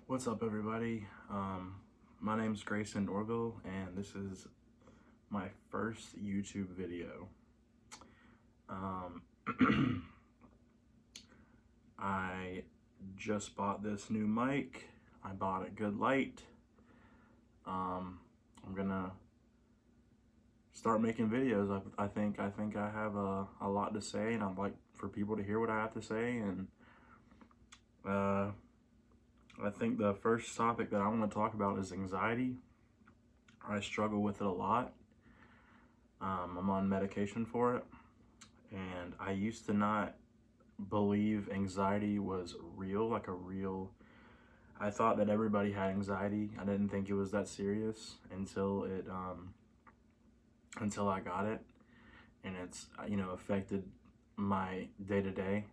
What's up, everybody? My name's Grayson Norville, and this is my first YouTube video. Um, I just bought this new mic. I bought a good light. I'm gonna start making videos. I think I have a lot to say, and I'd like for people to hear what I have to say. And uh, I think the first topic that I want to talk about is anxiety. I struggle with it a lot. I'm on medication for it, and I used to not believe anxiety was real, like a real. I thought that everybody had anxiety. I didn't think it was that serious until I got it, and it's affected my day to day.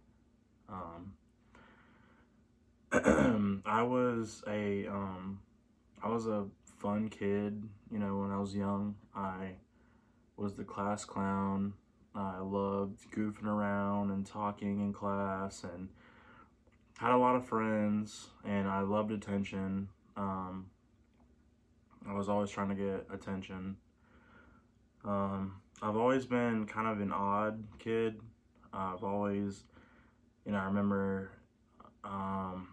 I was a fun kid, when I was young. I was the class clown. I loved goofing around and talking in class and had a lot of friends, and I loved attention. I was always trying to get attention. I've always been kind of an odd kid. I've always, I remember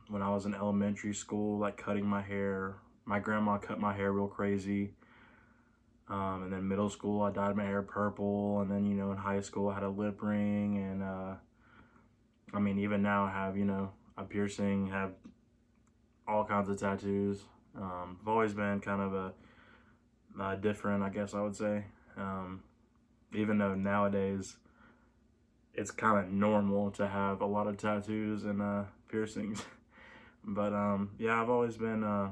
when I was in elementary school, like cutting my hair. My grandma cut my hair real crazy. And then middle school, I dyed my hair purple. And then, in high school, I had a lip ring. And even now, I have, a piercing, have all kinds of tattoos. I've always been kind of a different, I guess I would say. Even though nowadays it's kind of normal to have a lot of tattoos and piercings. But yeah, I've always been, I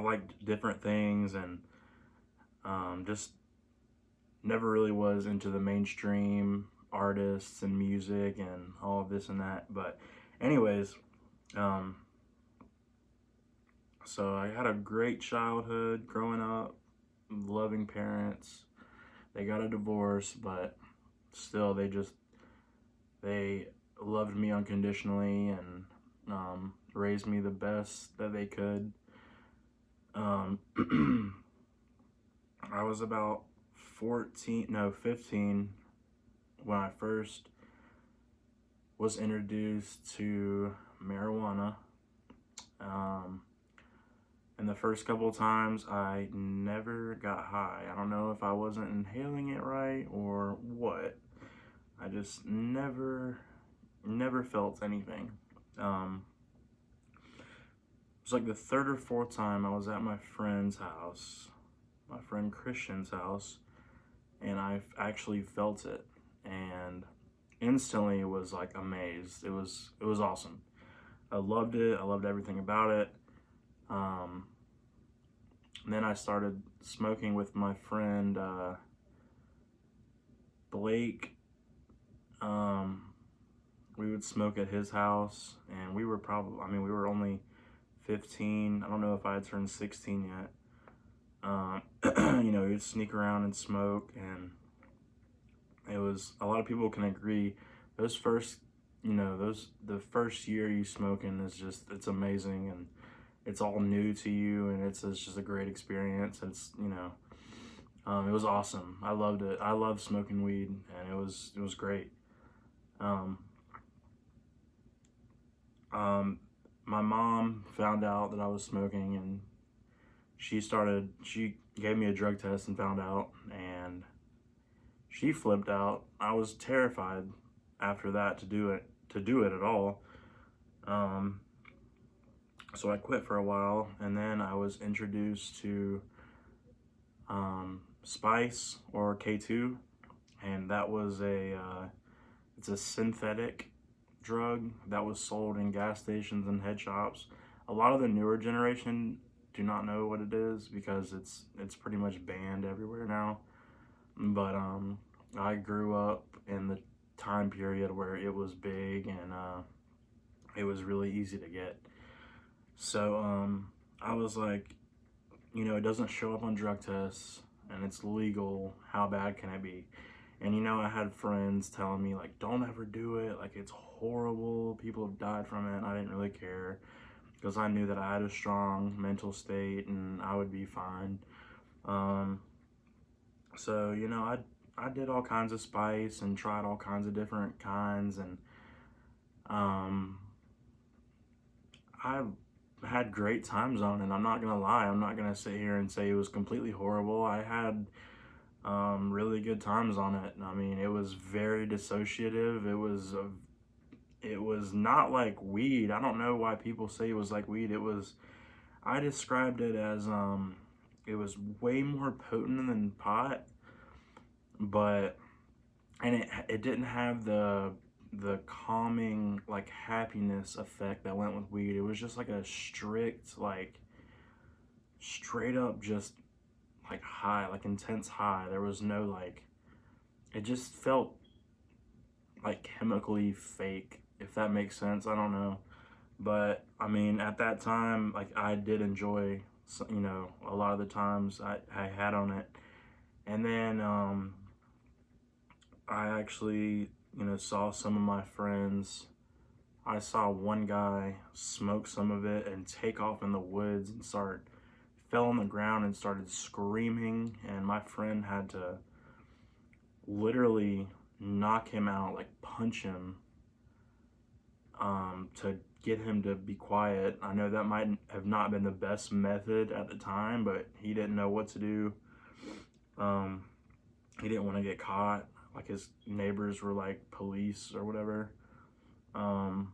liked different things, and just never really was into the mainstream artists and music and all of this and that. But anyways, um, so I had a great childhood growing up, loving parents. They got a divorce, but still they loved me unconditionally, and raised me the best that they could. Um, I was about 15 when I first was introduced to marijuana. Um, and the first couple of times I never got high. I don't know if I wasn't inhaling it right or what. I just never felt anything. It was like the third or fourth time I was at my friend's house, my friend Christian's house, and I actually felt it, and instantly was like amazed. It was awesome. I loved it. I loved everything about it. Um, and then I started smoking with my friend Blake. Um, we would smoke at his house, and we were probably, we were only 15. I don't know if I had turned 16 yet. You'd sneak around and smoke, and it was, a lot of people can agree, those first, the first year you smoking is just, it's amazing, and it's all new to you, and it's just a great experience. It was awesome. I loved it. I loved smoking weed, and it was great. Um, um, my mom found out that I was smoking, and she gave me a drug test and found out, and she flipped out. I was terrified after that to do it at all. Um, so I quit for a while, and then I was introduced to Spice, or K2, and that was it's a synthetic drug that was sold in gas stations and head shops. A lot of the newer generation do not know what it is because it's pretty much banned everywhere now. But I grew up in the time period where it was big, and it was really easy to get. So I was like, it doesn't show up on drug tests, and it's legal. How bad can it be? And I had friends telling me, like, don't ever do it. Like, it's horrible. People have died from it. And I didn't really care. because I knew that I had a strong mental state and I would be fine. Um, so I did all kinds of spice and tried all kinds of different kinds, and um, I had great times on it. I'm not gonna lie. I'm not gonna sit here and say it was completely horrible. I had really good times on it. I mean, it was very dissociative. It was not like weed. I don't know why people say it was like weed. I described it as it was way more potent than pot, but and it didn't have the calming like happiness effect that went with weed. It was just like a strict like straight up just like high, like intense high. There was no like, it just felt like chemically fake, if that makes sense. I don't know. But I mean, at that time, like I did enjoy, a lot of the times I had on it. And then I actually, saw some of my friends. I saw one guy smoke some of it and take off in the woods and fell on the ground and started screaming. And my friend had to literally knock him out, like punch him, to get him to be quiet. I know that might have not been the best method at the time, but he didn't know what to do. Um, he didn't want to get caught. Like his neighbors were like police or whatever. Um,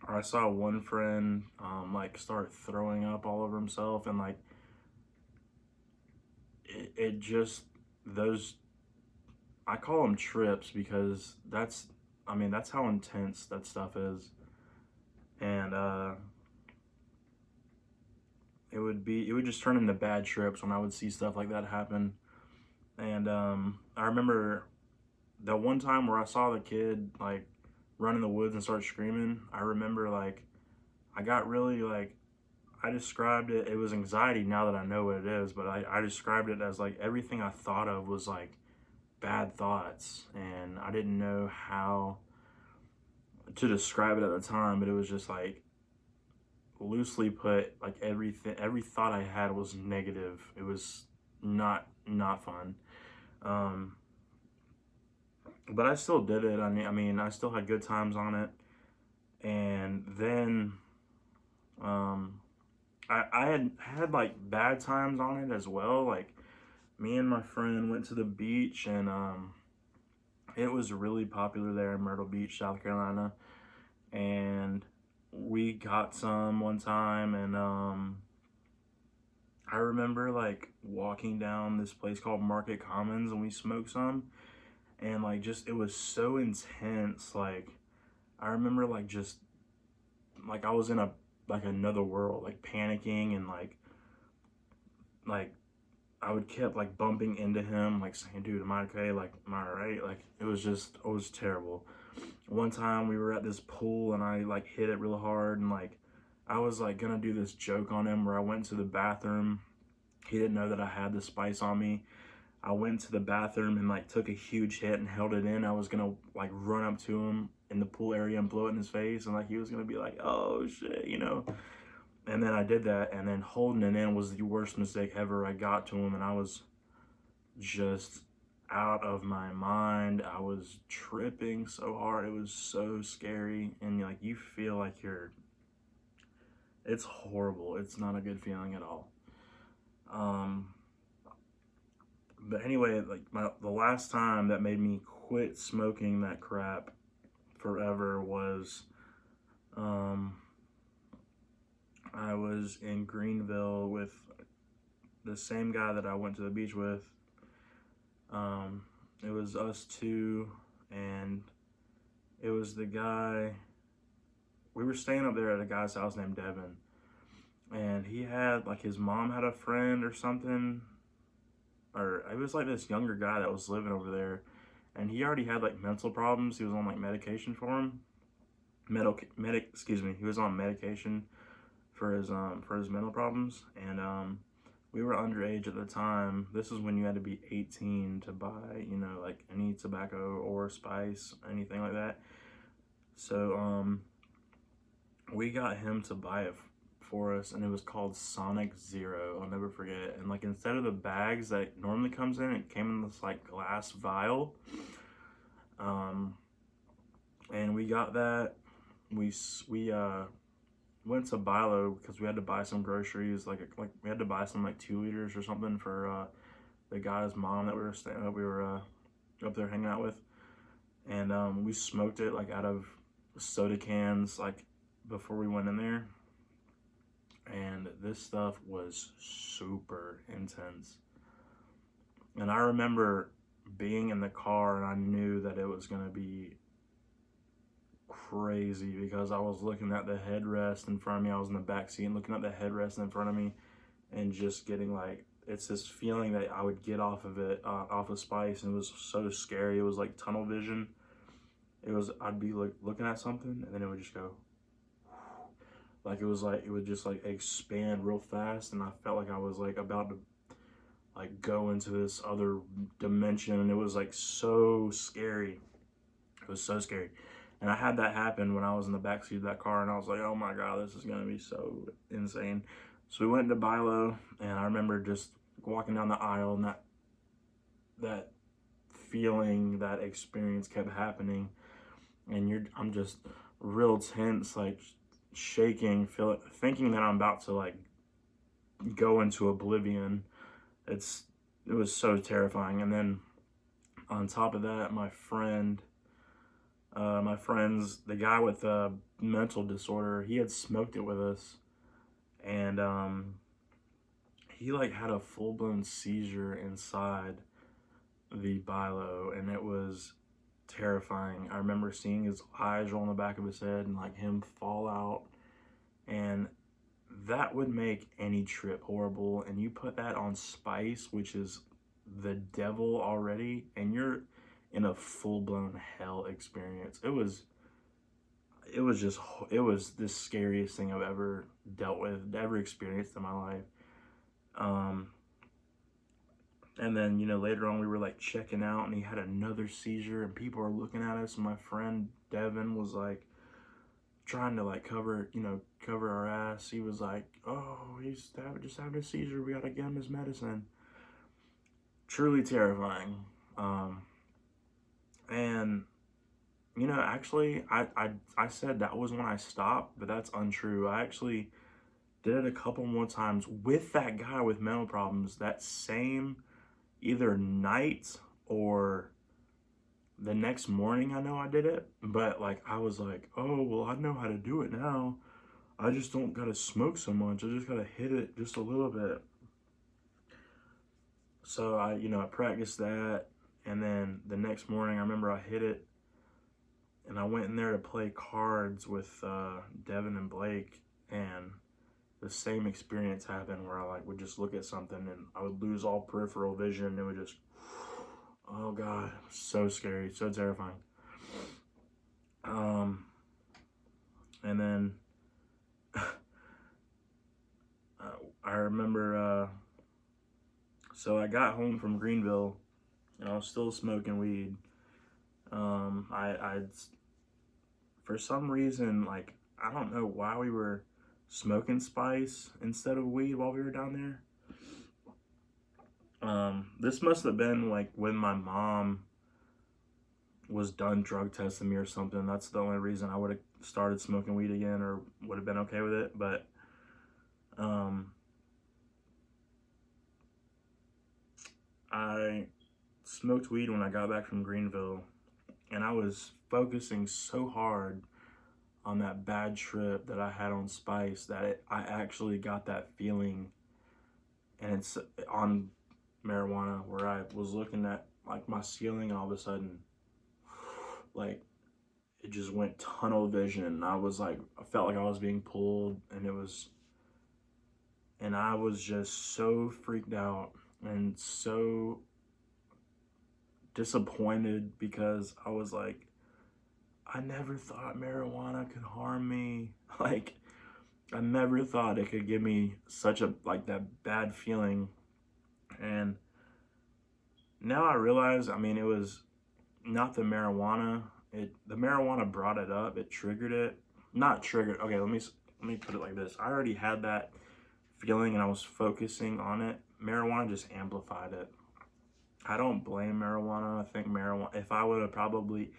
I saw one friend like start throwing up all over himself, and like it just those I call them trips because I mean that's how intense that stuff is. And it would just turn into bad trips when I would see stuff like that happen. And I remember that one time where I saw the kid like run in the woods and start screaming. I remember like I got really like I described it. It was anxiety now that I know what it is, but I described it as like everything I thought of was like bad thoughts, and I didn't know how to describe it at the time, but it was just like loosely put, like every thought I had was negative. It was not fun. Um, but I still did it. I mean, I still had good times on it. And then um, I had like bad times on it as well. Like me and my friend went to the beach, and it was really popular there in Myrtle Beach, South Carolina. And we got some one time, and I remember like walking down this place called Market Commons, and we smoked some, and like just it was so intense. Like I remember like just like I was in a like another world, like panicking, and like I would kept like bumping into him, like saying, "Dude, am I okay? Like, am I alright?" Like it was terrible. One time we were at this pool, and I like hit it real hard, and like I was like gonna do this joke on him where I went to the bathroom. He didn't know that I had the spice on me. I went to the bathroom and like took a huge hit and held it in. I was gonna like run up to him in the pool area and blow it in his face, and like he was gonna be like, "Oh shit." And then I did that, and then holding it in was the worst mistake ever. I got to him, and I was just out of my mind. I was tripping so hard. It was so scary, and like you feel like it's horrible. It's not a good feeling at all. Um, but anyway, like the last time that made me quit smoking that crap forever was um, I was in Greenville with the same guy that I went to the beach with. Um, it was us two, and it was the guy. We were staying up there at a guy's house named Devin, and he had like his mom had a friend or something, or it was like this younger guy that was living over there, and he already had like mental problems. He was on like medication for him. Excuse me. He was on medication for his mental problems, and we were underage at the time. This is when you had to be 18 to buy, like any tobacco or spice, anything like that. So we got him to buy it for us, and it was called Sonic Zero. I'll never forget it. And like instead of the bags that it normally comes in, it came in this like glass vial. And we got that. We went to Bilo because we had to buy some groceries. Like we had to buy some like 2 liters or something for the guy's mom that we were up there hanging out with. And we smoked it like out of soda cans like before we went in there. And this stuff was super intense. And I remember being in the car and I knew that it was going to be crazy because I was looking at the headrest in front of me. I was in the back seat and looking at the headrest in front of me and just getting like, it's this feeling that I would get off of it, off of Spice, and it was so scary. It was like tunnel vision. I'd be like looking at something and then it would just go, like it would just like expand real fast, and I felt like I was like about to like go into this other dimension, and it was like so scary. It was so scary. And I had that happen when I was in the backseat of that car, and I was like, oh my God, this is gonna be so insane. So we went to Bilo, and I remember just walking down the aisle, and that feeling, that experience kept happening, and I'm just real tense, like shaking, thinking that I'm about to like go into oblivion. It was so terrifying. And then on top of that, my friend's the guy with a mental disorder, he had smoked it with us, and he like had a full-blown seizure inside the Bilo, and it was terrifying. I remember seeing his eyes roll in the back of his head and like him fall out, and that would make any trip horrible. And you put that on Spice, which is the devil already, and you're in a full-blown hell experience. It was the scariest thing I've ever dealt with, ever experienced in my life. And then, later on we were like checking out and he had another seizure and people were looking at us, and my friend Devin was like trying to like cover our ass. He was like, oh, he's just having a seizure, we gotta get him his medicine. Truly terrifying. And actually I said that was when I stopped, but that's untrue. I actually did it a couple more times with that guy with mental problems that same either night or the next morning. I know I did it, but like I was like, oh well, I know how to do it now. I just don't gotta smoke so much. I just gotta hit it just a little bit. So I practiced that, and then the next morning I remember I hit it, and I went in there to play cards with Devin and Blake, and the same experience happened where I like would just look at something and I would lose all peripheral vision, and it would just, oh God, so scary, so terrifying. And then I remember, so I got home from Greenville and I was still smoking weed. I for some reason, like, I don't know why we were smoking Spice instead of weed while we were down there. This must have been like when my mom was done drug testing me or something. That's the only reason I would have started smoking weed again or would have been okay with it. But I smoked weed when I got back from Greenville, and I was focusing so hard on that bad trip that I had on Spice that I actually got that feeling. And it's on marijuana where I was looking at like my ceiling, and all of a sudden like it just went tunnel vision. I felt like I was being pulled, and I was just so freaked out and so disappointed because I was like, I never thought marijuana could harm me. Like, I never thought it could give me such a, like, that bad feeling. And now I realize, I mean, it was not the marijuana. The marijuana brought it up, it triggered it. not triggered. Okay, let me put it like this. I already had that feeling and I was focusing on it. Marijuana just amplified it. I don't blame marijuana. I think marijuana, if I would have probably,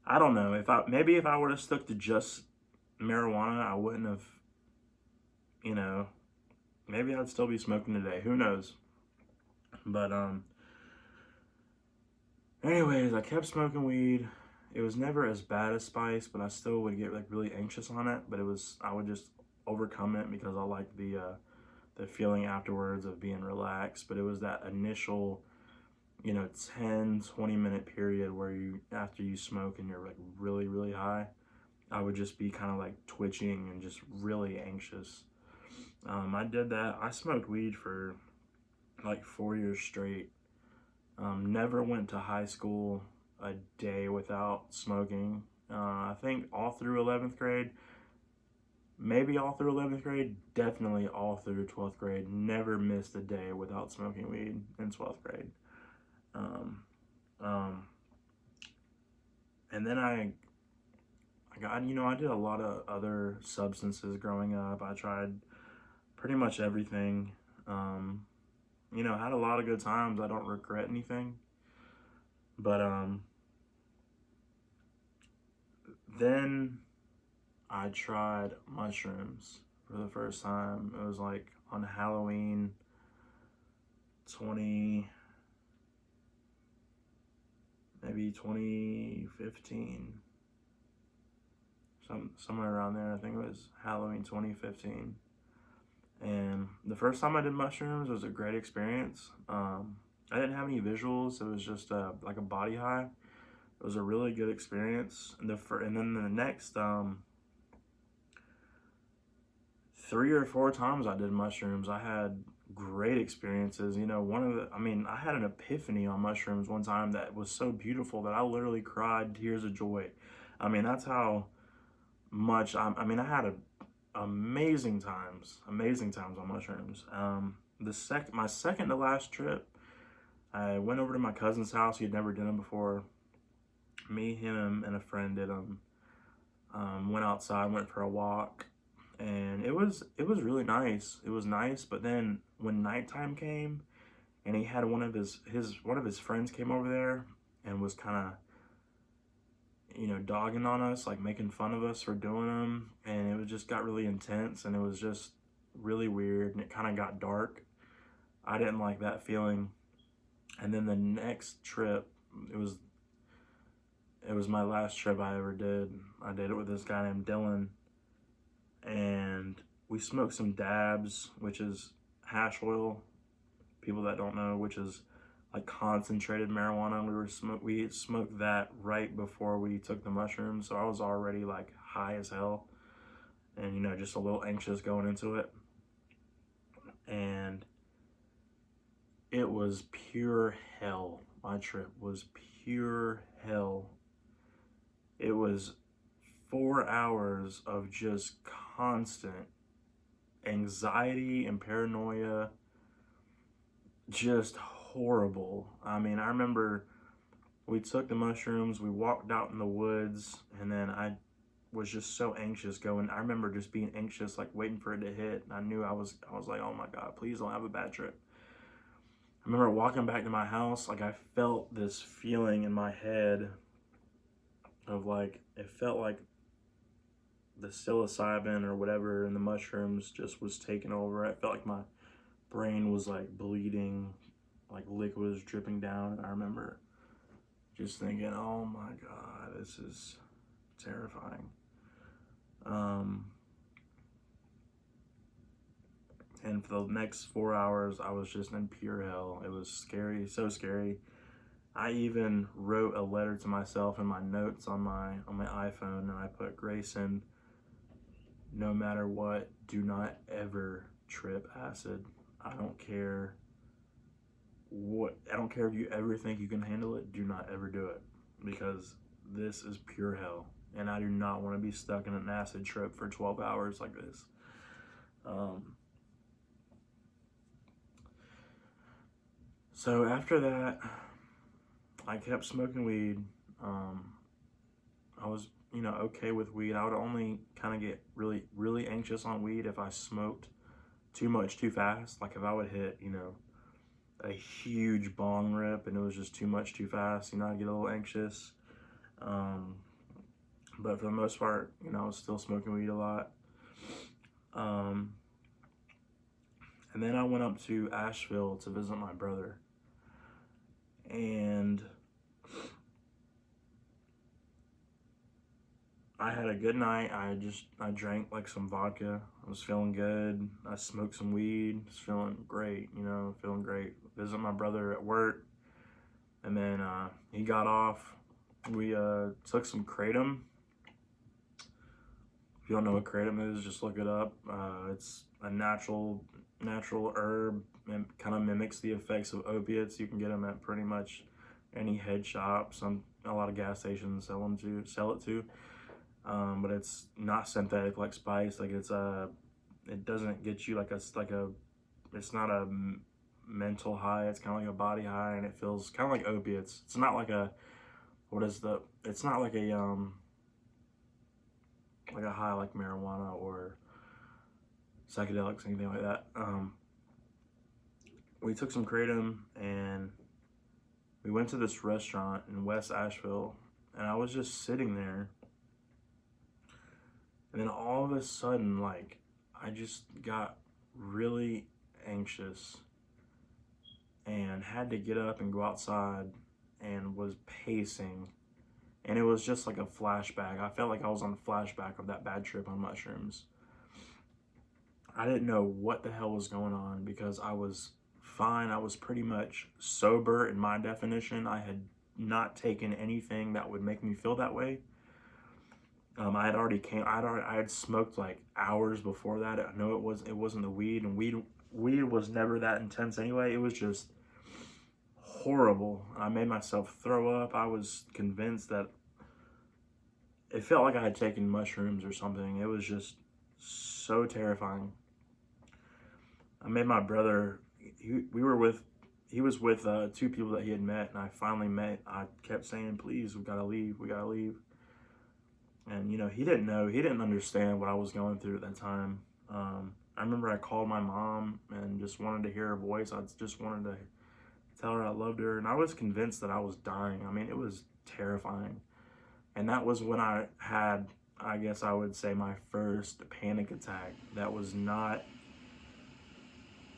I don't know, if I would have stuck to just marijuana, I wouldn't have, you know, maybe I'd still be smoking today. Who knows? But anyways, I kept smoking weed. It was never as bad as spice, but I still would get like really anxious on it. But I would just overcome it because I like the feeling afterwards of being relaxed. But it was that initial, 10-20 minute period where after you smoke and you're like really, really high, I would just be kind of like twitching and just really anxious. I did that. I smoked weed for like 4 years straight. Never went to high school a day without smoking. I think all through 11th grade, maybe all through 11th grade, definitely all through 12th grade. Never missed a day without smoking weed in 12th grade. Um, um, and then I did a lot of other substances growing up. I tried pretty much everything. Had a lot of good times. I don't regret anything. But then I tried mushrooms for the first time. It was like on Halloween 20, maybe 2015. Somewhere around there. I think it was Halloween 2015. And the first time I did mushrooms was a great experience. I didn't have any visuals. It was just like a body high. It was a really good experience. And then the next 3 or 4 times I did mushrooms, I had great experiences. I had an epiphany on mushrooms one time that was so beautiful that I literally cried tears of joy. That's how much I had amazing times on mushrooms. My second to last trip, I went over to my cousin's house. He had never done them before. Me, him, and a friend did them. Went outside, went for a walk, and it was really nice. It was nice, but then when nighttime came, and he had one of his friends came over there and was kind of dogging on us, like making fun of us for doing them, and it just got really intense, and it was just really weird, and it kind of got dark. I didn't like that feeling. And then the next trip, it was my last trip I ever did. I did it with this guy named Dylan, and we smoked some dabs, which is hash oil. People that don't know, which is like concentrated marijuana. We smoked that right before we took the mushrooms, so I was already like high as hell, and just a little anxious going into it. And it was pure hell. My trip was pure hell. It was 4 hours of just constant anxiety and paranoia, just horrible. I remember we took the mushrooms, we walked out in the woods, and then I was just so anxious going. I remember just being anxious, like waiting for it to hit. And I knew I was like, oh my God, please don't have a bad trip. I remember walking back to my house, like I felt this feeling in my head of like, it felt like the psilocybin or whatever in the mushrooms just was taking over. I felt like my brain was like bleeding, like liquid was dripping down. And I remember just thinking, oh my God, this is terrifying. And for the next 4 hours, I was just in pure hell. It was scary, so scary. I even wrote a letter to myself in my notes on my iPhone, and I put, Grayson, no matter what, do not ever trip acid. I don't care if you ever think you can handle it. Do not ever do it, because this is pure hell, and I do not want to be stuck in an acid trip for 12 hours like this. So after that, I kept smoking weed. I was, okay with weed. I would only kind of get really, really anxious on weed if I smoked too much too fast. Like if I would hit, a huge bong rip and it was just too much too fast, I'd get a little anxious. Um, but for the most part, I was still smoking weed a lot. Um, and then I went up to Asheville to visit my brother. And I had a good night. I drank like some vodka. I was feeling good. I smoked some weed. Was feeling great, feeling great. Visit my brother at work. And then he got off. We took some kratom. If you don't know what kratom is, just look it up. It's a natural herb and kind of mimics the effects of opiates. You can get them at pretty much any head shop. A lot of gas stations sell it to. But it's not synthetic like spice. Like it doesn't get you it's not a mental high. It's kind of like a body high, and it feels kind of like opiates. It's not like it's not like a high like marijuana or psychedelics, anything like that. We took some kratom and we went to this restaurant in West Asheville, and I was just sitting there. And then all of a sudden, like, I just got really anxious and had to get up and go outside and was pacing. And it was just like a flashback. I felt like I was on a flashback of that bad trip on mushrooms. I didn't know what the hell was going on because I was fine. I was pretty much sober in my definition. I had not taken anything that would make me feel that way. I had smoked like hours before that. I know it wasn't the weed, and weed was never that intense anyway. It was just horrible. I made myself throw up. I was convinced that it felt like I had taken mushrooms or something. It was just so terrifying. I made my brother. He was with two people that he had met, and I finally met. I kept saying, "Please, we gotta leave. We gotta leave." And he didn't know. He didn't understand what I was going through at that time. I remember I called my mom and just wanted to hear her voice. I just wanted to tell her I loved her, and I was convinced that I was dying. I mean, it was terrifying. And that was when I had, I guess I would say, my first panic attack. That was not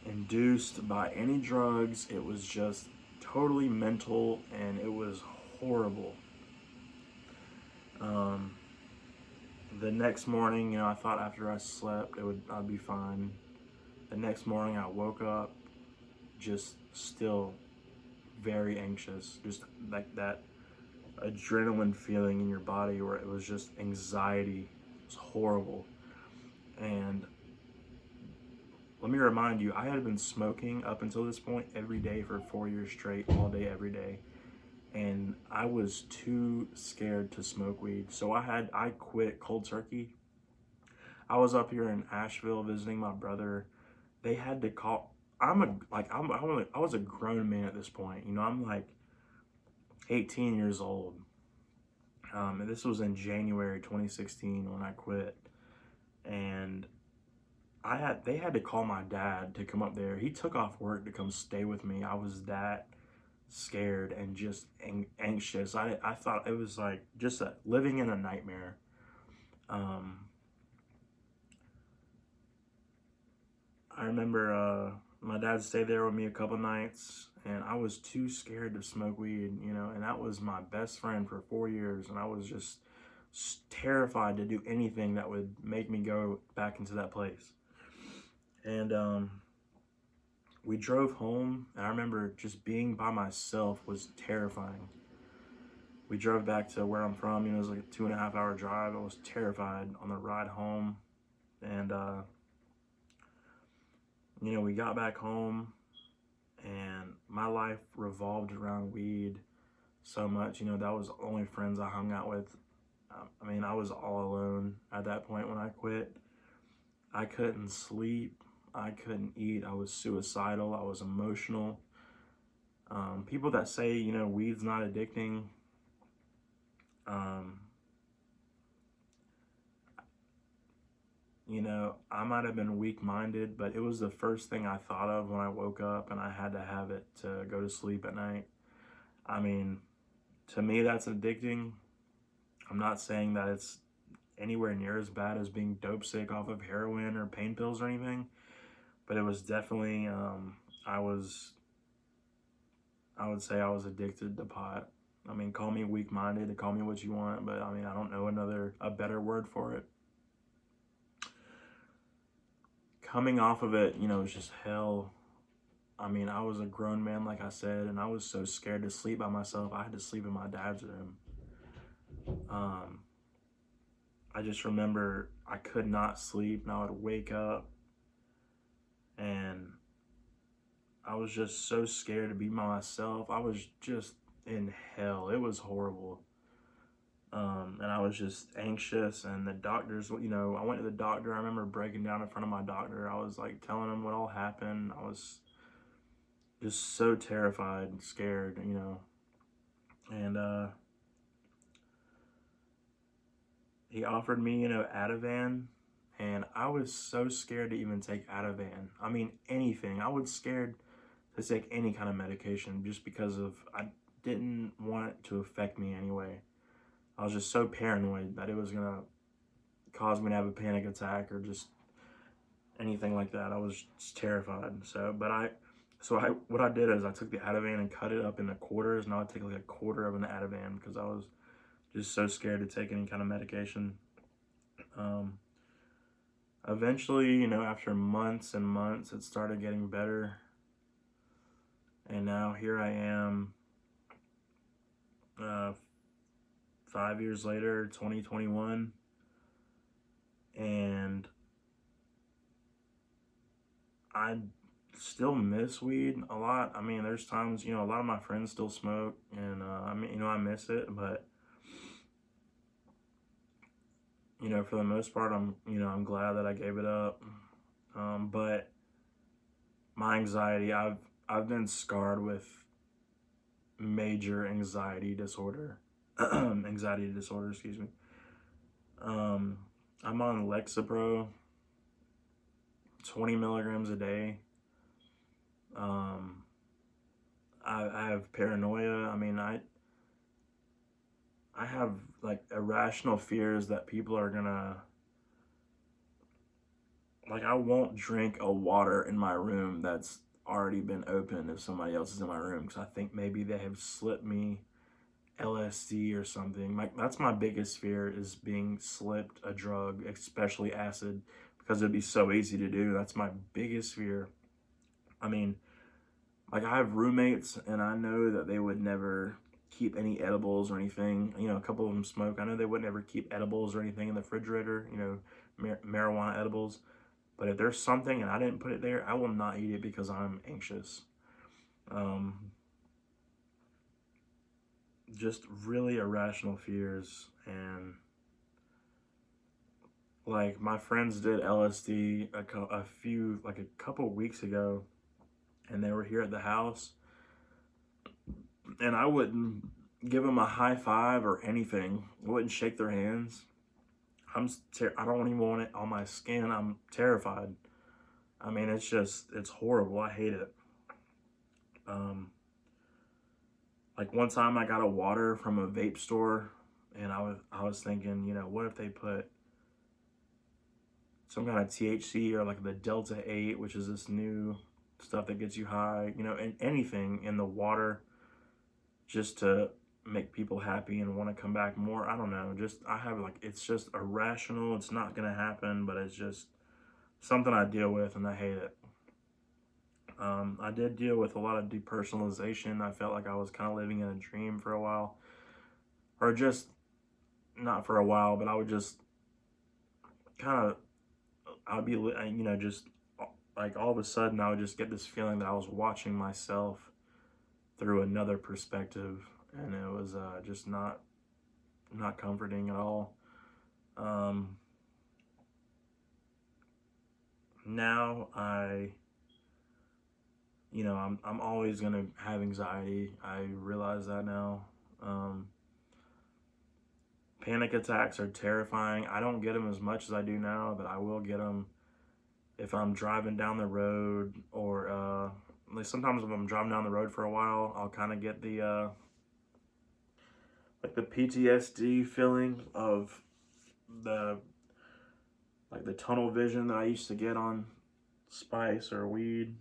induced by any drugs. It was just totally mental, and it was horrible. The next morning, I thought after I slept, I'd be fine. The next morning, I woke up just still very anxious, just like that adrenaline feeling in your body where it was just anxiety. It was horrible. And let me remind you, I had been smoking up until this point every day for 4 years straight, all day, every day. And I was too scared to smoke weed. So I quit cold turkey. I was up here in Asheville visiting my brother. They had to call. I was a grown man at this point. I'm like 18 years old. And this was in January 2016 when I quit. And they had to call my dad to come up there. He took off work to come stay with me. I was that scared and just anxious. I thought it was like just living in a nightmare. I remember my dad stayed there with me a couple nights, and I was too scared to smoke weed, and that was my best friend for 4 years, and I was just terrified to do anything that would make me go back into that place. And we drove home, and I remember just being by myself was terrifying. We drove back to where I'm from, it was like a 2.5 hour drive. I was terrified on the ride home. And, we got back home, and my life revolved around weed so much. That was the only friends I hung out with. I was all alone at that point when I quit. I couldn't sleep. I couldn't eat. I was suicidal. I was emotional. People that say, weed's not addicting, I might have been weak-minded, but it was the first thing I thought of when I woke up and I had to have it to go to sleep at night. I mean, to me, that's addicting. I'm not saying that it's anywhere near as bad as being dope sick off of heroin or pain pills or anything, but it was definitely, I was, I would say I was addicted to pot. I mean, call me weak-minded, call me what you want, but I mean, I don't know a better word for it. Coming off of it, it was just hell. I mean, I was a grown man, like I said, and I was so scared to sleep by myself. I had to sleep in my dad's room. Um, I just remember I could not sleep, and I would wake up, and I was just so scared to be by myself. I was just in hell. It was horrible. And I was just anxious, and the doctors, I went to the doctor. I remember breaking down in front of my doctor. I was like telling him what all happened. I was just so terrified and scared, and he offered me, Ativan, and I was so scared to even take Ativan. I mean, anything. I was scared to take any kind of medication just because I didn't want it to affect me anyway. I was just so paranoid that it was gonna cause me to have a panic attack or just anything like that. I was just terrified. What I did is I took the Ativan and cut it up into quarters, and I would take like a quarter of an Ativan because I was just so scared to take any kind of medication. Um, Eventually, after months and months, it started getting better. And now here I am, uh, 5 years later, 2021. And I still miss weed a lot. I mean, there's times, a lot of my friends still smoke, and I mean, I miss it, but for the most part, I'm glad that I gave it up. But my anxiety, I've been scarred with major anxiety disorder, anxiety disorder, excuse me. I'm on Lexapro, 20 milligrams a day. I have paranoia. I mean, I have like irrational fears that people are gonna, like, I won't drink a water in my room that's already been opened if somebody else is in my room, because I think maybe they have slipped me LSD or something. Like, that's my biggest fear, is being slipped a drug, especially acid, because it'd be so easy to do. That's my biggest fear. I mean, like, I have roommates, and I know that they would never keep any edibles or anything. A couple of them smoke. I know they would never keep edibles or anything in the refrigerator, marijuana edibles. But if there's something and I didn't put it there, I will not eat it because I'm anxious. Just really irrational fears. And like, my friends did LSD like a couple weeks ago, and they were here at the house, and I wouldn't give them a high five or anything. I wouldn't shake their hands. I don't even want it on my skin. I'm terrified. I mean, it's horrible. I hate it. Like, one time I got a water from a vape store, and I was thinking, what if they put some kind of THC or like the Delta 8, which is this new stuff that gets you high, and anything in the water just to make people happy and want to come back more. I don't know. I have, like, it's just irrational. It's not going to happen, but it's just something I deal with, and I hate it. I did deal with a lot of depersonalization. I felt like I was kind of living in a dream for a while, or just not for a while, but I would just kind of, I'd be, just like, all of a sudden I would just get this feeling that I was watching myself through another perspective, and it was just not comforting at all. Now I'm always gonna have anxiety. I realize that now. Panic attacks are terrifying. I don't get them as much as I do now, but I will get them if I'm driving down the road, or like sometimes if I'm driving down the road for a while, I'll kind of get the like the PTSD feeling of the like the tunnel vision that I used to get on spice or weed.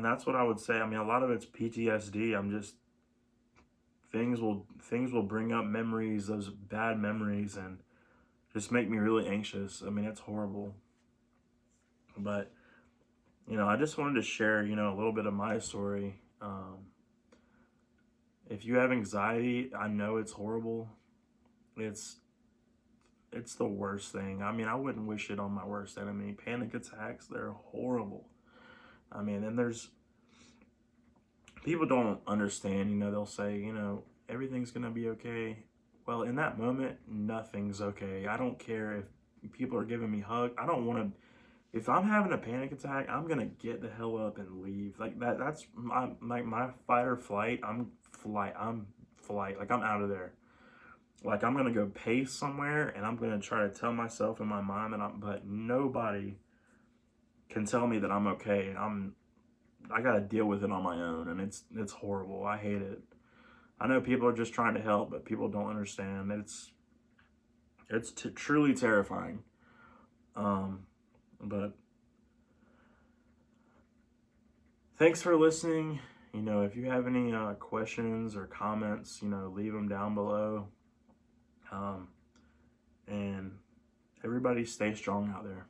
That's what I would say. I mean, a lot of it's PTSD. I'm just things will bring up memories, those bad memories, and just make me really anxious. I mean, it's horrible. But I just wanted to share, a little bit of my story. If you have anxiety, I know it's horrible. It's it's the worst thing. I mean, I wouldn't wish it on my worst enemy. Panic attacks, they're horrible. I mean, and there's people don't understand, they'll say, everything's going to be okay. Well, in that moment, nothing's okay. I don't care if people are giving me hugs. I don't want to, if I'm having a panic attack, I'm going to get the hell up and leave. Like that's my fight or flight. I'm flight. Like I'm out of there. Like I'm going to go pace somewhere and I'm going to try to tell myself in my mind but nobody can tell me that I'm okay. I got to deal with it on my own, and it's horrible. I hate it. I know people are just trying to help, but people don't understand. It's truly terrifying. But thanks for listening. If you have any questions or comments, leave them down below. And everybody stay strong out there.